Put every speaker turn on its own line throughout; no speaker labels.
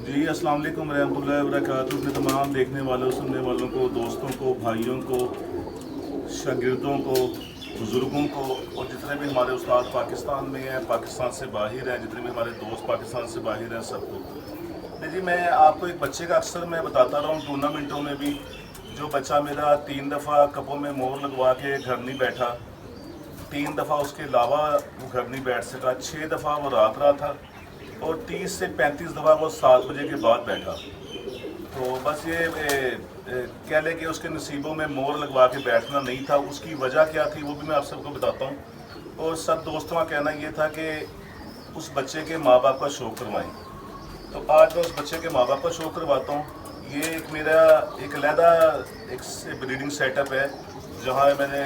जी अस्सलाम वालेकुम रहमतुल्लाहि व बरकातहू। अपने तमाम देखने वालों, सुनने वालों को, दोस्तों को, भाइयों को, शागिर्दों को, बुज़ुर्गों को और जितने भी हमारे उस्ताद पाकिस्तान में हैं, पाकिस्तान से बाहर हैं, जितने भी हमारे दोस्त पाकिस्तान से बाहर हैं, सबको नहीं जी। मैं आपको एक बच्चे का अक्सर मैं बताता रहा हूँ टूर्नामेंटों में भी। जो बच्चा मेरा 3 दफ़ा कपों में मोहर लगवा के घर नहीं बैठा, 3 दफ़ा उसके अलावा वो घर नहीं बैठ सका, 6 दफ़ा वो रात रहा था और 30 से 35 दफ़ा वो 7 बजे के बाद बैठा। तो बस ये कह लें कि उसके नसीबों में मोहर लगवा के बैठना नहीं था। उसकी वजह क्या थी वो भी मैं आप सबको बताता हूँ। और सब दोस्तों का कहना ये था कि उस बच्चे के माँ बाप का शो करवाएं। तो आज मैं उस बच्चे के माँ बाप का शो करवाता हूँ। ये एक मेरा एक अलहदा एक ब्रीडिंग सेटअप है जहाँ मैंने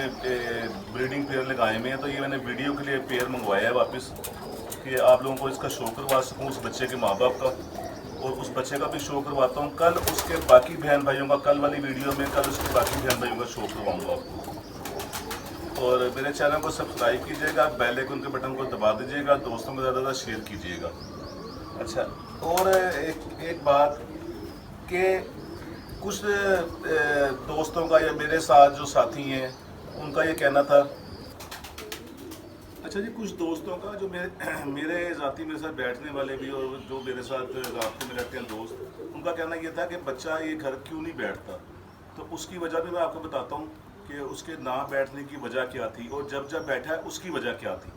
ब्रीडिंग पेयर लगाए हुए हैं। तो ये मैंने वीडियो के लिए पेयर मंगवाया है वापस कि आप लोगों को इसका शो करवा सकूं उस बच्चे के माँ बाप का, और उस बच्चे का भी शो करवाता हूं। कल उसके बाकी बहन भाइयों का, कल वाली वीडियो में कल उसके बाकी बहन भाइयों का शो करवाऊंगा आपको। और मेरे चैनल को सब्सक्राइब कीजिएगा, बेल आइकन के बटन को दबा दीजिएगा, दोस्तों को ज़्यादा शेयर कीजिएगा। अच्छा, और एक बात कि कुछ दोस्तों का या मेरे साथ जो साथी हैं उनका ये कहना था। अच्छा जी, कुछ दोस्तों का जो मेरे ज़ाती मेरे साथ बैठने वाले भी और जो मेरे साथ रास्ते में रहते हैं दोस्त, उनका कहना ये था कि बच्चा ये घर क्यों नहीं बैठता। तो उसकी वजह भी मैं आपको बताता हूँ कि उसके ना बैठने की वजह क्या थी और जब जब बैठा है उसकी वजह क्या थी।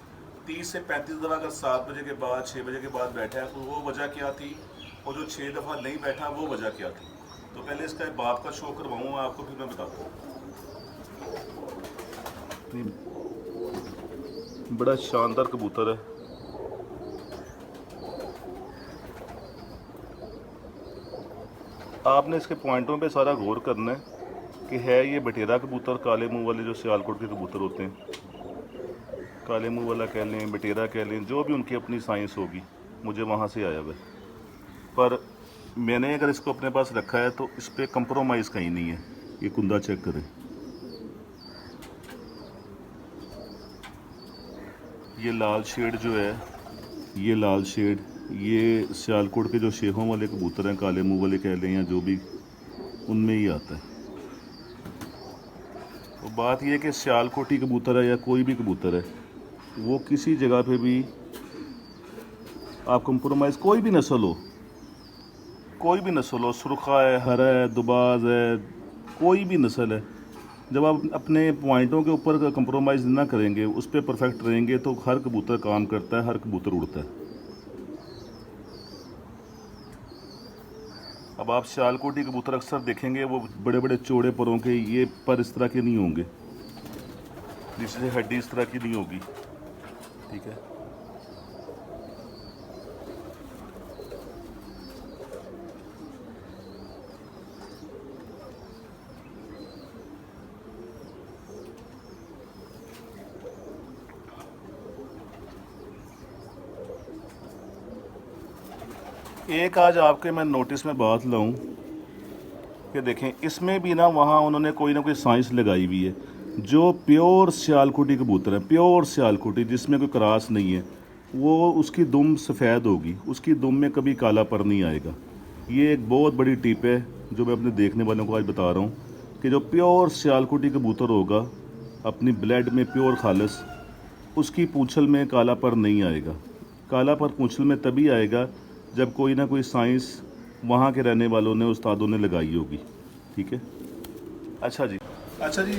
30 से 35 दफ़ा अगर 7 बजे के बाद 6 बजे के बाद बैठा है तो वो वजह क्या थी, और जो 6 दफ़ा नहीं बैठा वो वजह क्या थी। तो पहले इसका बाप का शो करवाऊँगा आपको, फिर मैं बताता हूँ। बड़ा शानदार कबूतर है। आपने इसके पॉइंटों पे सारा गौर करना है कि है ये बटेरा कबूतर, काले मुंह वाले जो सियालकोट के कबूतर होते हैं, काले मुंह वाला कह लें, बटेरा कह लें, जो भी उनकी अपनी साइंस होगी, मुझे वहाँ से आया हुआ है। पर मैंने अगर इसको अपने पास रखा है तो इस पर कंप्रोमाइज़ कहीं नहीं है। ये कुंदा चेक करें, ये लाल शेड जो है, ये लाल शेड, ये सियालकोट के जो शेखों वाले कबूतर हैं, काले मुंह वाले कह लें या जो भी, उनमें ही आता है। तो बात यह है कि सियालकोटी कबूतर है या कोई भी कबूतर है, वो किसी जगह पे भी आप कंप्रोमाइज़, कोई भी नस्ल हो, कोई भी नस्ल हो, सुरखा है, हरा है, दुबाज है, कोई भी नस्ल है, जब आप अपने पॉइंटों के ऊपर कंप्रोमाइज़ ना करेंगे, उस पर परफेक्ट रहेंगे, तो हर कबूतर काम करता है, हर कबूतर उड़ता है। अब आप सियालकोटी कबूतर अक्सर देखेंगे वो बड़े बड़े चौड़े परों के, ये पर इस तरह के नहीं होंगे, जिससे हड्डी इस तरह की नहीं होगी, ठीक है। एक आज आपके मैं नोटिस में बात लाऊं कि देखें, इसमें भी ना वहाँ उन्होंने कोई ना कोई साइंस लगाई हुई है। जो प्योर सियालकोटी कबूतर है, प्योर सियालकोटी जिसमें कोई क्रास नहीं है, वो उसकी दुम सफ़ेद होगी, उसकी दुम में कभी काला पर नहीं आएगा। ये एक बहुत बड़ी टिप है जो मैं अपने देखने वालों को आज बता रहा हूँ कि जो प्योर सियालकोटी कबूतर होगा, अपनी ब्लड में प्योर खालिस, उसकी पूंछल में काला पर नहीं आएगा। काला पर पूंछल में तभी आएगा जब कोई ना कोई साइंस वहाँ के रहने वालों ने, उस्तादों ने लगाई होगी, ठीक है। अच्छा जी, अच्छा जी,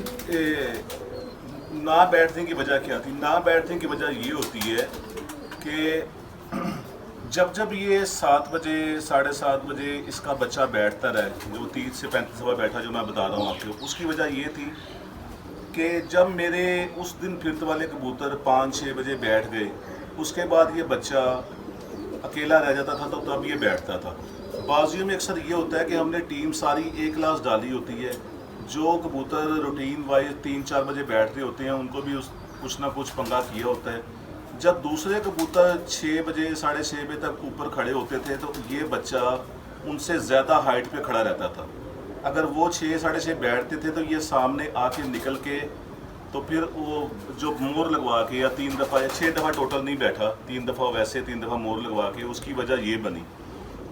ना बैठने की वजह क्या थी। ना बैठने की वजह ये होती है कि जब जब ये 7 बजे 7:30 बजे इसका बच्चा बैठता रहे, जो 30 से 35 दफ़ा बैठा, जो मैं बता रहा हूँ आपको, उसकी वजह ये थी कि जब मेरे उस दिन फिरत वाले कबूतर 5-6 बजे बैठ गए, उसके बाद ये बच्चा अकेला रह जाता था, तो तब ये बैठता था। बाजियों में अक्सर ये होता है कि हमने टीम सारी एक क्लास डाली होती है, जो कबूतर रूटीन वाइज 3-4 बजे बैठ रहे होते हैं, उनको भी कुछ ना कुछ पंगा किया होता है। जब दूसरे कबूतर 6 बजे 6:30 बजे तक ऊपर खड़े होते थे, तो ये बच्चा उनसे ज़्यादा हाइट पे खड़ा रहता था। अगर वो 6-6:30 बैठते थे तो ये सामने आके निकल के, तो फिर वो जो मोर लगवा के, या 3 दफ़ा या 6 दफ़ा टोटल नहीं बैठा, 3 दफ़ा वैसे 3 दफ़ा मोर लगवा के, उसकी वजह ये बनी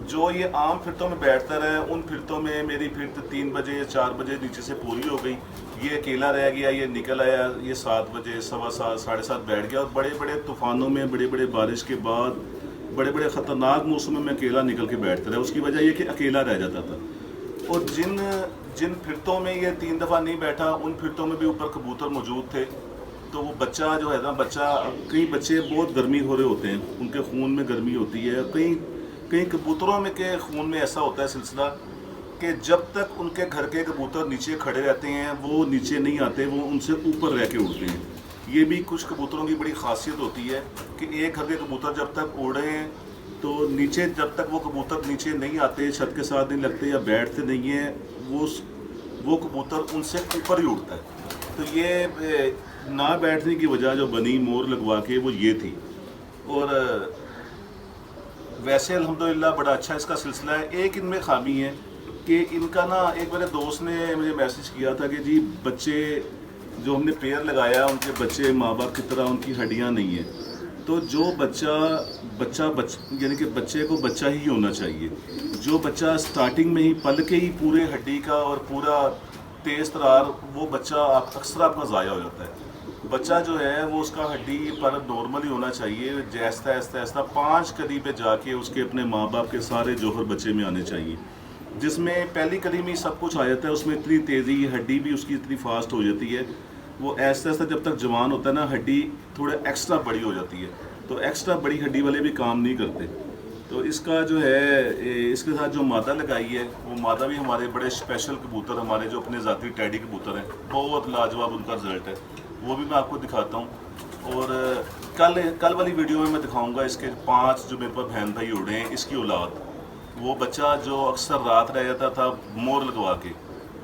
जो ये आम फिरतों में बैठता रहा, उन फिरतों में मेरी फिरत 3 बजे या 4 बजे नीचे से पूरी हो गई। ये अकेला रह गया, ये निकल आया, ये 7 बजे, 7:15, 7:30 बैठ गया। और बड़े बड़े तूफ़ानों में, बड़े बड़े बारिश के बाद, बड़े बड़े ख़तरनाक मौसमों में अकेला निकल के बैठता रहा। उसकी वजह ये कि अकेला रह जाता था। और जिन जिन फिरतों में ये 3 दफ़ा नहीं बैठा, उन फिरतों में भी ऊपर कबूतर मौजूद थे। तो वो बच्चा जो है ना, कई बच्चे बहुत गर्मी हो रहे होते हैं, उनके खून में गर्मी होती है। कई कई कबूतरों में के खून में ऐसा होता है सिलसिला कि जब तक उनके घर के कबूतर नीचे खड़े रहते हैं, वो नीचे नहीं आते, वो उनसे ऊपर रह के उड़ते हैं। ये भी कुछ कबूतरों की बड़ी खासियत होती है कि एक घर के कबूतर जब तक उड़े हैं तो नीचे, जब तक वो कबूतर नीचे नहीं आते, छत के साथ नहीं लगते या बैठते नहीं हैं, वो कबूतर उनसे ऊपर ही उड़ता है। तो ये ना बैठने की वजह जो बनी मोर लगवा के, वो ये थी। और वैसे अल्हम्दुलिल्लाह बड़ा अच्छा इसका सिलसिला है। एक इनमें ख़ामी है कि इनका ना, एक मेरे दोस्त ने मुझे मैसेज किया था कि जी बच्चे जो हमने पेयर लगाया, उनके बच्चे माँ बाप की तरह उनकी हड्डियाँ नहीं हैं। तो जो यानी कि बच्चे को बच्चा ही होना चाहिए। जो बच्चा स्टार्टिंग में ही पल के ही पूरे हड्डी का और पूरा तेज़ तरार, वो बच्चा अक्सर आपका ज़ाया हो जाता है। बच्चा जो है वो उसका हड्डी पर नॉर्मल ही होना चाहिए। जैसा ऐसा 5 कली पे जाके उसके अपने माँ बाप के सारे जौहर बच्चे में आने चाहिए, जिसमें पहली कली में सब कुछ आ जाता है। उसमें इतनी तेज़ी, हड्डी भी उसकी इतनी फास्ट हो जाती है। वो ऐसा ऐसा जब तक जवान होता है ना, हड्डी थोड़े एक्स्ट्रा बड़ी हो जाती है। तो एक्स्ट्रा बड़ी हड्डी वाले भी काम नहीं करते। तो इसका जो है, इसके साथ जो मादा लगाई है, वो मादा भी हमारे बड़े स्पेशल कबूतर, हमारे जो अपने ज़ाती टैडी कबूतर हैं, बहुत लाजवाब उनका रिजल्ट है। वो भी मैं आपको दिखाता हूँ। और कल वाली वीडियो में मैं दिखाऊंगा इसके 5 जो मेरे पास बहन भाई उड़े हैं, इसकी औलाद। वो बच्चा जो अक्सर रात रह जाता था मोर लगवा के,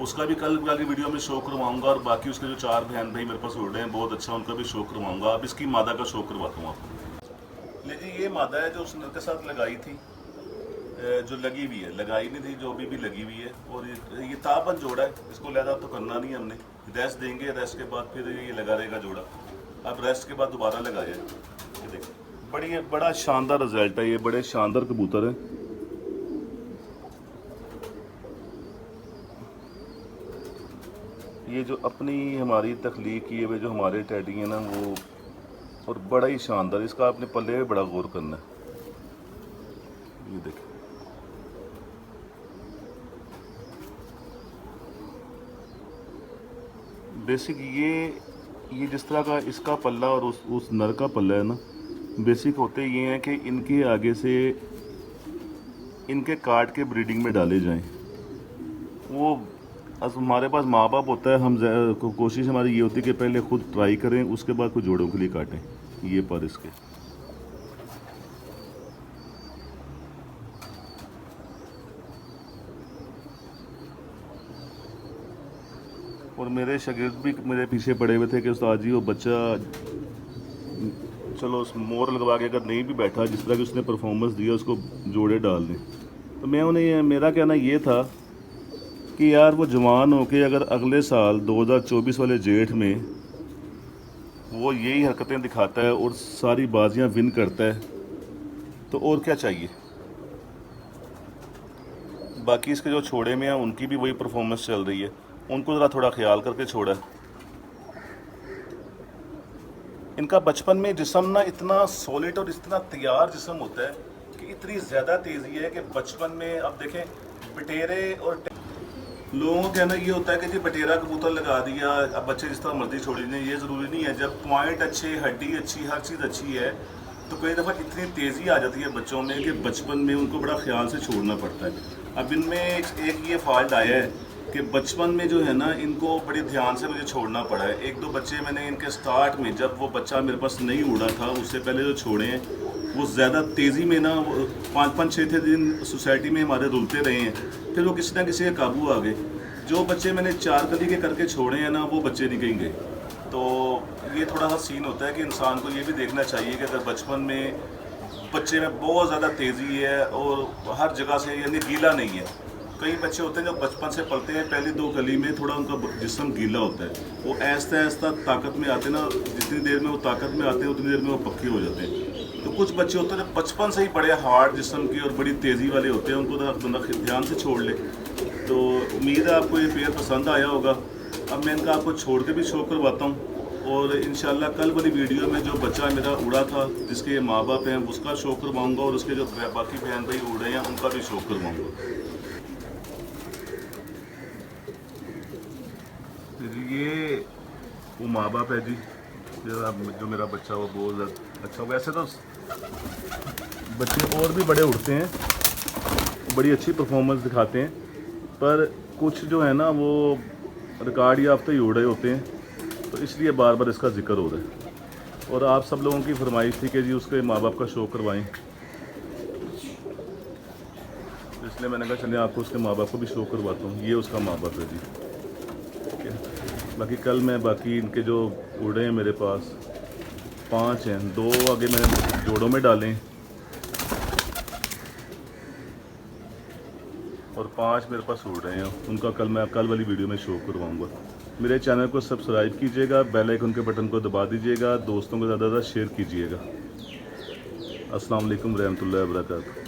उसका भी कल वाली वीडियो में शो करवाऊंगा। और बाकी उसके जो 4 बहन भाई मेरे पास उड़े हैं बहुत अच्छा, उनका भी शो करवाऊंगा। अब इसकी मादा का शो करवाता हूँ आपको। लेकिन ये मादा है जो उस नर के साथ लगाई थी, जो लगी हुई है, लगाई नहीं थी, जो भी लगी हुई है। और ये ताबन जोड़ा है, इसको लहदा तो करना नहीं हमने, रेस्ट देंगे, रेस्ट के बाद फिर ये लगा रहेगा जोड़ा। अब रेस्ट के बाद दोबारा लगाया। ये देखिए, बड़ा शानदार रिजल्ट है। ये बड़े शानदार कबूतर हैं। ये जो अपनी हमारी तख्लीक किए हुए जो हमारे टैडी हैं ना, वो और बड़ा ही शानदार। इसका आपने पल्ले में बड़ा गौर करना है। ये देखिए, बेसिक ये जिस तरह का इसका पल्ला और उस नर का पल्ला है ना, बेसिक होते ये हैं कि इनके आगे से इनके काट के ब्रीडिंग में डाले जाएं। वो हमारे पास माँ बाप होता है, हम कोशिश हमारी ये होती है कि पहले खुद ट्राई करें, उसके बाद कुछ जोड़ों के लिए काटें ये पर इसके। और मेरे शागिर्द भी मेरे पीछे पड़े हुए थे कि उस्ताद जी वो बच्चा चलो उस मोर लगवा के अगर नहीं भी बैठा, जिस तरह की उसने परफॉर्मेंस दिया, उसको जोड़े डाल दें। तो मैं उन्हें, मेरा कहना ये था कि यार वो जवान हो के अगर अगले साल 2024 वाले जेठ में वो यही हरकतें दिखाता है और सारी बाजियां विन करता है, तो और क्या चाहिए। बाकी इसके जो छोड़े में हैं उनकी भी वही परफॉर्मेंस चल रही है, उनको ज़रा थोड़ा ख्याल करके छोड़ा है। इनका बचपन में जिस्म ना इतना सॉलिड और इतना तैयार जिस्म होता है कि इतनी ज़्यादा तेज़ी है कि बचपन में, अब देखें बटेरे और लोगों का कहना ये होता है कि जी बटेरा कबूतर लगा दिया, अब बच्चे जिस तरह मर्जी छोड़ दें, ये ज़रूरी नहीं है। जब पॉइंट अच्छे, हड्डी अच्छी, हर चीज़ अच्छी है, तो कई दफ़ा इतनी तेज़ी आ जाती है बच्चों में कि बचपन में उनको बड़ा ख्याल से छोड़ना पड़ता है। अब इनमें एक ये फॉल्ट आया है कि बचपन में जो है ना, इनको बड़े ध्यान से मुझे छोड़ना पड़ा है। 1-2 बच्चे मैंने इनके स्टार्ट में, जब वो बच्चा मेरे पास नहीं उड़ा था, उससे पहले जो छोड़े हैं, वो ज़्यादा तेज़ी में ना 5-5, 6 दिन सोसाइटी में हमारे रुलते रहे हैं, फिर वो किसी ना किसी के काबू आ गए। जो बच्चे मैंने 4 कली के करके छोड़े हैं ना, वो बच्चे नहीं कहीं गए। तो ये थोड़ा सा सीन होता है कि इंसान को ये भी देखना चाहिए कि अगर बचपन में बच्चे में बहुत ज़्यादा तेज़ी है और हर जगह से, यानी गीला नहीं है। कई बच्चे होते हैं जो बचपन से पलते हैं, पहली 2 कली में थोड़ा उनका जिस्म गीला होता है, वो ऐसा ताकत में आते हैं ना, जितनी देर में वो ताकत में आते हैं उतनी देर में वो पक्के हो जाते हैं। तो कुछ बच्चे होते हैं बचपन से ही बड़े हार्ड जिस्म के और बड़ी तेज़ी वाले होते हैं, उनको तो बंदा ध्यान से छोड़ ले। तो उम्मीद है आपको ये पेयर पसंद आया होगा। अब मैं इनका आपको छोड़ के भी शो करवाता हूँ, और इंशाल्लाह कल वाली वीडियो में जो बच्चा मेरा उड़ा था जिसके ये माँ बाप हैं उसका शो करवाऊँगा, और उसके जो बाकी बहन भाई उड़े हैं उनका भी शो करवाऊँगा। ये वो माँ बाप है जी, जो मेरा बच्चा वो बहुत अच्छा। वैसे तो बच्चे और भी बड़े उड़ते हैं, बड़ी अच्छी परफॉर्मेंस दिखाते हैं, पर कुछ जो है ना वो रिकॉर्ड याफ्ता ही उड़ रहे होते हैं, तो इसलिए बार बार इसका जिक्र हो रहा है। और आप सब लोगों की फरमाइश थी कि जी उसके माँ बाप का शो करवाएं, तो इसलिए मैंने कहा चलिए आपको उसके माँ बाप को भी शो करवाता हूँ। ये उसका माँ बाप है जी, ठीक है। बाकी कल मैं बाकी इनके जो उड़े हैं मेरे पास 5 हैं, 2 आगे मैंने जोड़ों में डाले हैं और 5 मेरे पास उड़ रहे हैं। उनका मैं कल वाली वीडियो में शो करवाऊँगा। मेरे चैनल को सब्सक्राइब कीजिएगा, बेल आइकन के बटन को दबा दीजिएगा, दोस्तों को ज़्यादा से ज़्यादा शेयर कीजिएगा। अस्सलाम वालेकुम रहमतुल्लाहि व बरकातहू।